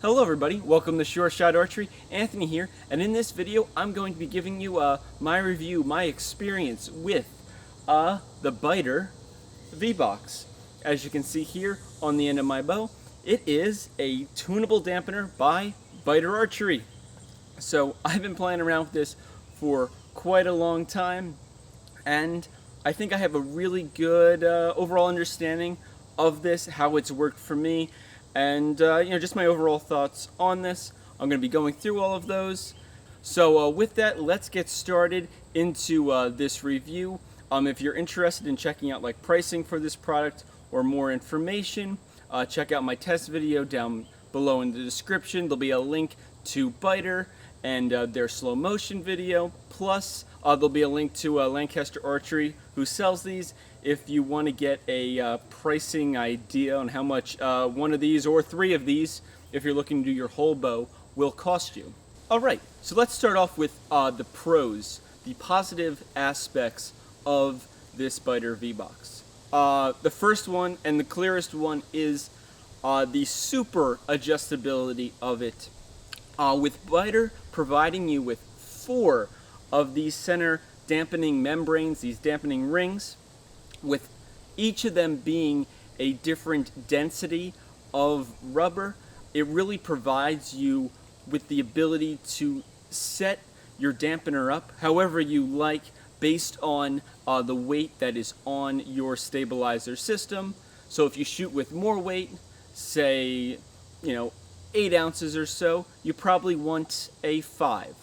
Hello everybody, welcome to Sure Shot Archery. Anthony here, and in this video I'm going to be giving you my review, my experience with the Beiter V-Box. As you can see here on the end of my bow, it is a tunable dampener by Beiter Archery. So I've been playing around with this for quite a long time, and I think I have a really good overall understanding of this, how it's worked for me, and just my overall thoughts on this. I'm going to be going through all of those. So with that, let's get started into this review. If you're interested in checking out like pricing for this product or more information, check out my test video down below in the description. There'll be a link to Beiter and their slow motion video, plus there'll be a link to Lancaster Archery, who sells these, if you want to get a pricing idea on how much one of these or three of these, if you're looking to do your whole bow, will cost you. Alright, so let's start off with the pros, the positive aspects of this Beiter V-Box. The first one and the clearest one is the super adjustability of it. With Beiter providing you with 4 of these center dampening membranes, these dampening rings, with each of them being a different density of rubber, it really provides you with the ability to set your dampener up however you like, based on the weight that is on your stabilizer system. So if you shoot with more weight, say 8 ounces or so, you probably want a 5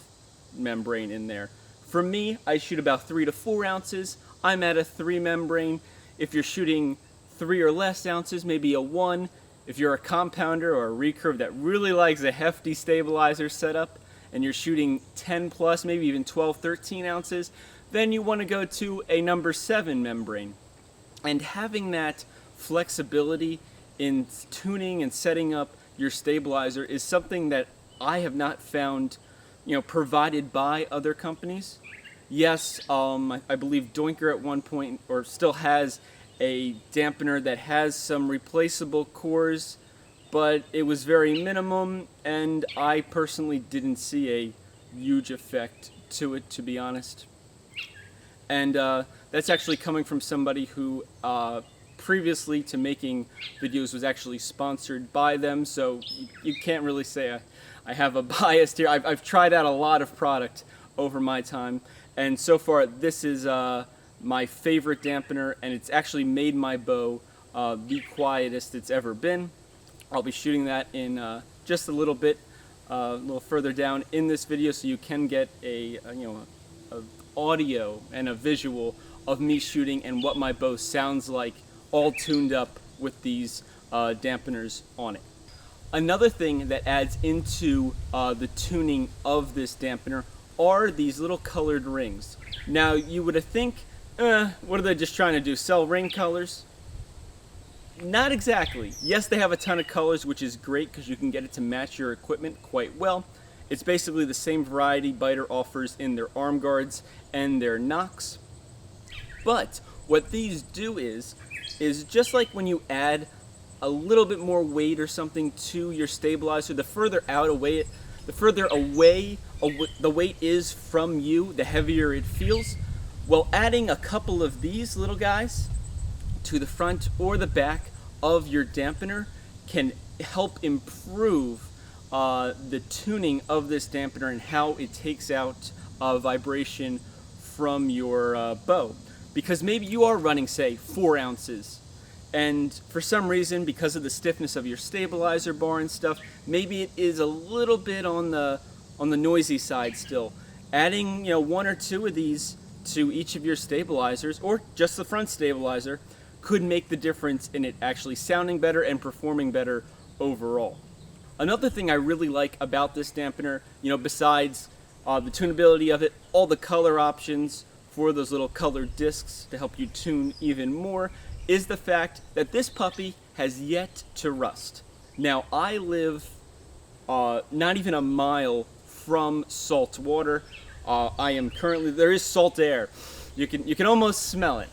membrane in there. For me, I shoot about 3 to 4 ounces. I'm at a 3 membrane. If you're shooting 3 or less ounces, maybe a 1. If you're a compounder or a recurve that really likes a hefty stabilizer setup and you're shooting 10 plus, maybe even 12, 13 ounces, then you want to go to a number 7 membrane. And having that flexibility in tuning and setting up your stabilizer is something that I have not found provided by other companies. Yes, I believe Doinker at one point, or still has, a dampener that has some replaceable cores, but it was very minimum, and I personally didn't see a huge effect to it, to be honest. And that's actually coming from somebody who previously to making videos was actually sponsored by them, so you can't really say I have a bias here. I've tried out a lot of product over my time, and so far this is my favorite dampener, and it's actually made my bow the quietest it's ever been. I'll be shooting that in just a little bit, a little further down in this video, so you can get a audio and a visual of me shooting and what my bow sounds like, all tuned up with these dampeners on it. Another thing that adds into the tuning of this dampener are these little colored rings. Now you would think, what are they just trying to do, sell ring colors? Not exactly. Yes, they have a ton of colors, which is great because you can get it to match your equipment quite well. It's basically the same variety Beiter offers in their arm guards and their nocks. But what these do is just like when you add a little bit more weight or something to your stabilizer, the further away the weight is from you, the heavier it feels. Well, adding a couple of these little guys to the front or the back of your dampener can help improve the tuning of this dampener and how it takes out vibration from your bow. Because maybe you are running, say, 4 ounces, and for some reason, because of the stiffness of your stabilizer bar and stuff, maybe it is a little bit on the noisy side still. Adding 1 or 2 of these to each of your stabilizers, or just the front stabilizer, could make the difference in it actually sounding better and performing better overall. Another thing I really like about this dampener, besides the tunability of it, all the color options for those little colored discs to help you tune even more, is the fact that this puppy has yet to rust. Now, I live not even a mile from salt water. There is salt air. You can almost smell it.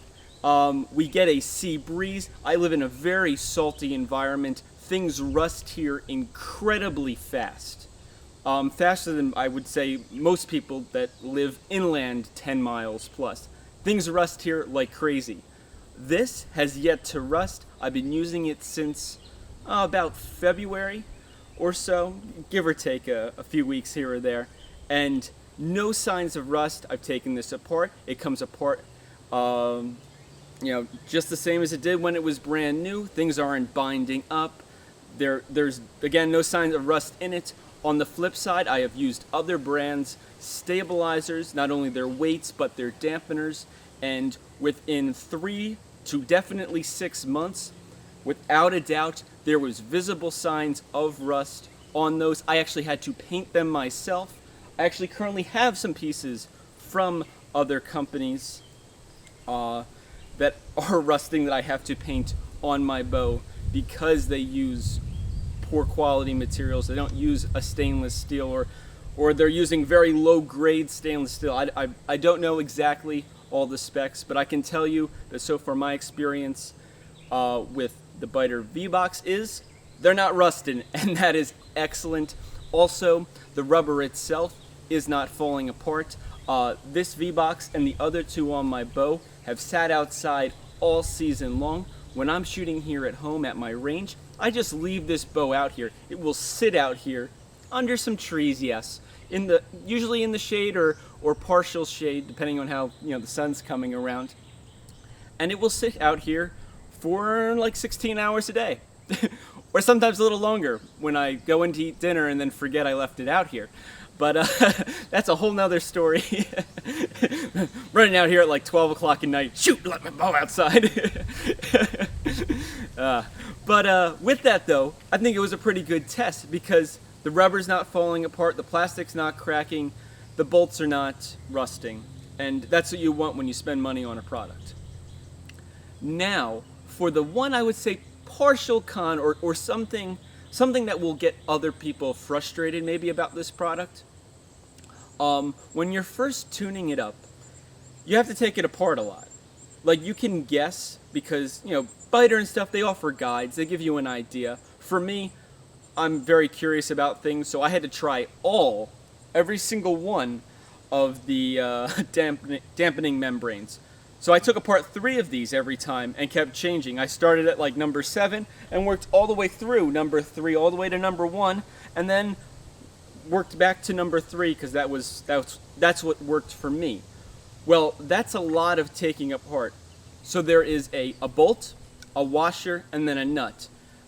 We get a sea breeze. I live in a very salty environment things rust here incredibly fast. Faster than, I would say, most people that live inland 10 miles plus. Things rust here like crazy. This has yet to rust. I've been using it since about February or so, give or take a few weeks here or there, and no signs of rust. I've taken this apart. It comes apart just the same as it did when it was brand new. Things aren't binding up. There's, again, no signs of rust in it. On the flip side, I have used other brands' stabilizers, not only their weights, but their dampeners, and within 3 to definitely 6 months, without a doubt, there was visible signs of rust on those. I actually had to paint them myself. I actually currently have some pieces from other companies that are rusting that I have to paint on my bow because they use poor quality materials. They don't use a stainless steel, or they're using very low grade stainless steel. I don't know exactly all the specs, but I can tell you that so far my experience with the Beiter V-Box is they're not rusted, and that is excellent. Also, the rubber itself is not falling apart. This V-Box and the other two on my bow have sat outside all season long. When I'm shooting here at home at my range, I just leave this bow out here. It will sit out here under some trees, yes, usually in the shade or partial shade, depending on how the sun's coming around. And it will sit out here for like 16 hours a day, or sometimes a little longer when I go in to eat dinner and then forget I left it out here. But that's a whole nother story. Running out here at like 12 o'clock at night, shoot, let my bow outside. But with that though, I think it was a pretty good test because the rubber's not falling apart, the plastic's not cracking, the bolts are not rusting. And that's what you want when you spend money on a product. Now, for the one I would say partial con or something that will get other people frustrated maybe about this product, when you're first tuning it up, you have to take it apart a lot. Like, you can guess because, Beiter and stuff, they offer guides, they give you an idea. For me, I'm very curious about things, so I had to try every single one of the dampening membranes. So I took apart 3 of these every time and kept changing. I started at like number 7 and worked all the way through number 3, all the way to number 1, and then worked back to number 3 because that's what worked for me. Well, that's a lot of taking apart. So there is a bolt, a washer, and then a nut.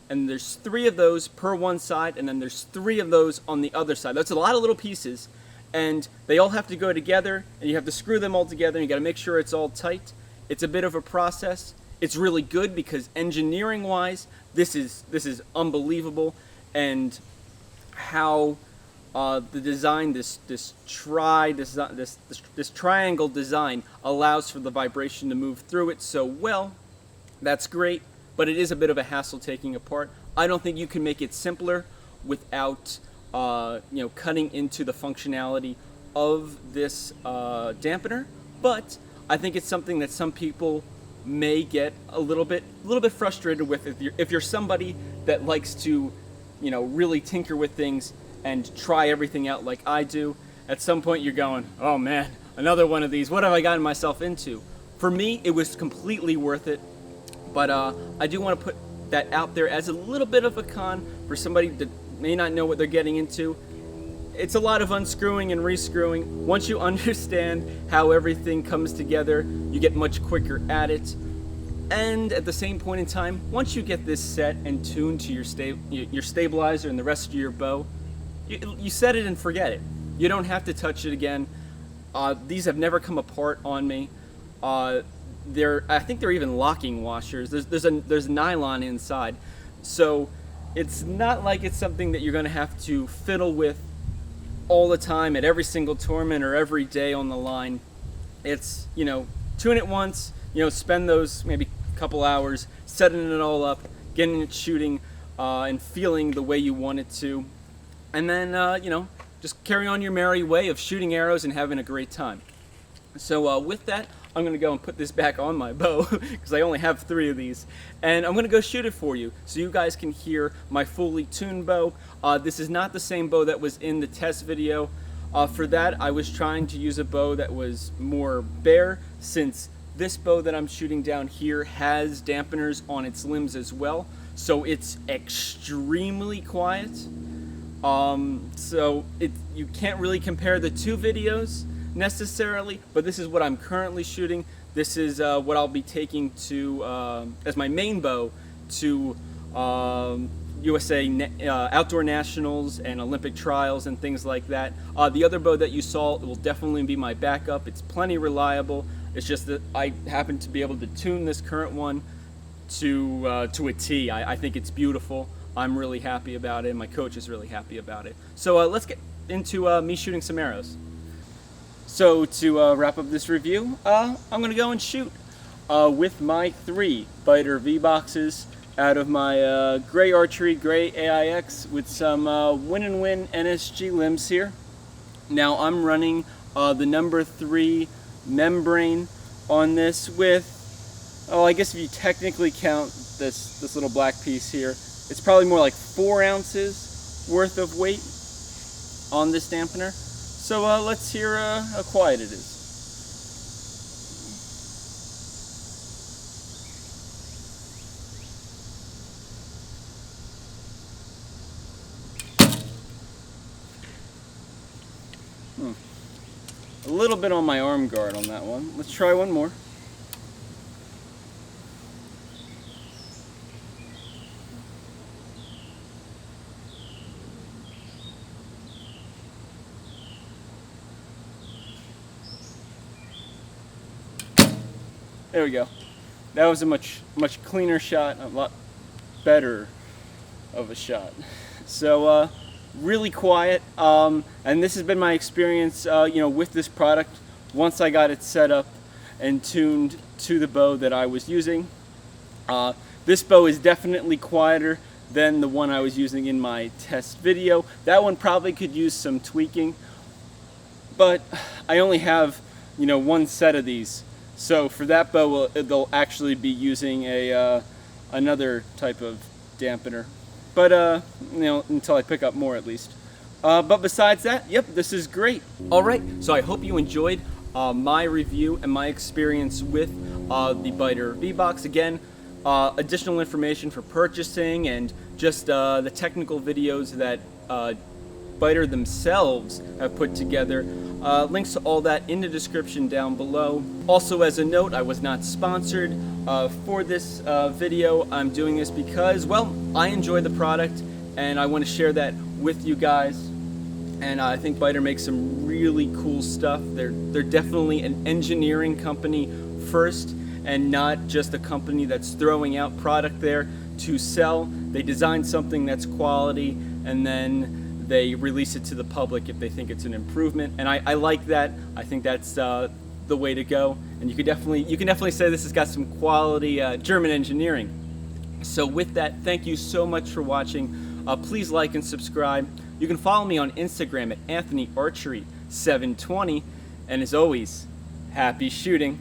And there's 3 of those per one side, and then there's 3 of those on the other side. That's a lot of little pieces, and they all have to go together, and you have to screw them all together, and you got to make sure it's all tight. It's a bit of a process. It's really good because engineering-wise, this is unbelievable, and how the design, this triangle design allows for the vibration to move through it so well. That's great, but it is a bit of a hassle taking apart. I don't think you can make it simpler without cutting into the functionality of this dampener, but I think it's something that some people may get a little bit frustrated with if you're somebody that likes to really tinker with things and try everything out like I do. At some point you're going, oh man, another one of these, what have I gotten myself into? For me, it was completely worth it, but I do want to put that out there as a little bit of a con for somebody that may not know what they're getting into. It's a lot of unscrewing and rescrewing. Once you understand how everything comes together, you get much quicker at it. And at the same point in time, once you get this set and tuned to your stabilizer and the rest of your bow, you set it and forget it. You don't have to touch it again. These have never come apart on me. I think they're even locking washers. There's nylon inside, so it's not like it's something that you're going to have to fiddle with all the time at every single tournament or every day on the line. It's tune it once, spend those maybe couple hours setting it all up, getting it shooting, and feeling the way you want it to, and then just carry on your merry way of shooting arrows and having a great time. So with that, I'm gonna go and put this back on my bow because I only have 3 of these, and I'm gonna go shoot it for you so you guys can hear my fully tuned bow. This is not the same bow that was in the test video. For that, I was trying to use a bow that was more bare, since this bow that I'm shooting down here has dampeners on its limbs as well, so it's extremely quiet. So you can't really compare the 2 videos necessarily, but this is what I'm currently shooting. This is what I'll be taking to as my main bow to USA outdoor nationals and Olympic trials and things like that. The other bow that you saw will definitely be my backup. It's plenty reliable. It's just that I happen to be able to tune this current one to a T. I think it's beautiful. I'm really happy about it, and my coach is really happy about it. So let's get into me shooting some arrows. So to wrap up this review, I'm going to go and shoot with my 3 Beiter V-Boxes out of my gray Archery, gray AIX with some Win NSG limbs here. Now I'm running the number 3 membrane on this with, I guess if you technically count this little black piece here, it's probably more like 4 ounces worth of weight on this dampener. So let's hear how quiet it is. A little bit on my arm guard on that one. Let's try one more. There we go. That was a much cleaner shot, a lot better of a shot. So really quiet, and this has been my experience with this product once I got it set up and tuned to the bow that I was using. This bow is definitely quieter than the one I was using in my test video. That one probably could use some tweaking, but I only have 1 set of these. So for that bow, they'll actually be using another type of dampener, but until I pick up more at least. But besides that, yep, this is great. All right, so I hope you enjoyed my review and my experience with the Beiter V-Box. Again, additional information for purchasing and just the technical videos that Beiter themselves have put together. Links to all that in the description down below. Also, as a note, I was not sponsored for this video. I'm doing this because, well, I enjoy the product and I want to share that with you guys. And I think Beiter makes some really cool stuff. They're definitely an engineering company first, and not just a company that's throwing out product there to sell. They design something that's quality, and then they release it to the public if they think it's an improvement, and I like that. I think that's the way to go, and you can definitely say this has got some quality German engineering. So with that, thank you so much for watching. Please like and subscribe. You can follow me on Instagram at AnthonyArchery720, and as always, happy shooting.